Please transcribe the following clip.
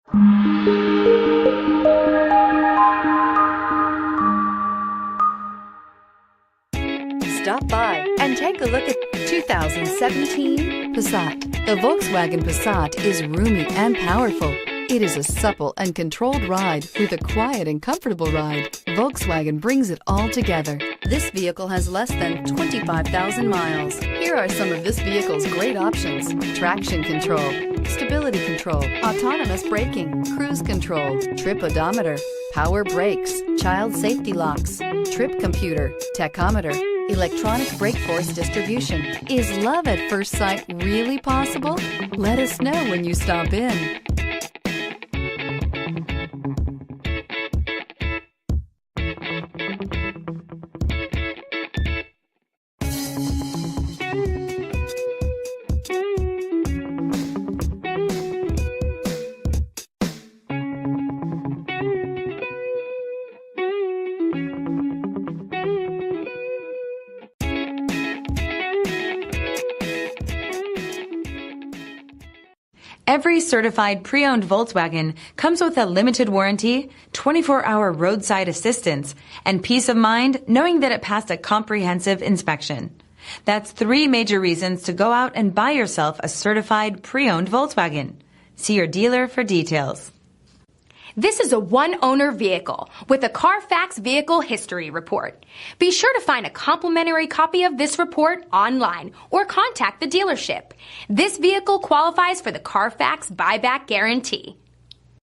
Stop by and take a look at 2017 Passat. The Volkswagen Passat is roomy and powerful. It is a supple and controlled ride with a quiet and comfortable ride. Volkswagen brings it all together. This vehicle has less than 25,000 miles. Here are some of this vehicle's great options: traction control, stability control, autonomous braking, cruise control, trip odometer, power brakes, child safety locks, trip computer, tachometer, electronic brake force distribution. Is love at first sight really possible? Let us know when you stop in. Every certified pre-owned Volkswagen comes with a limited warranty, 24-hour roadside assistance, and peace of mind knowing that it passed a comprehensive inspection. That's 3 major reasons to go out and buy yourself a certified pre-owned Volkswagen. See your dealer for details. This is a one-owner vehicle with a Carfax Vehicle History Report. Be sure to find a complimentary copy of this report online or contact the dealership. This vehicle qualifies for the Carfax Buyback Guarantee.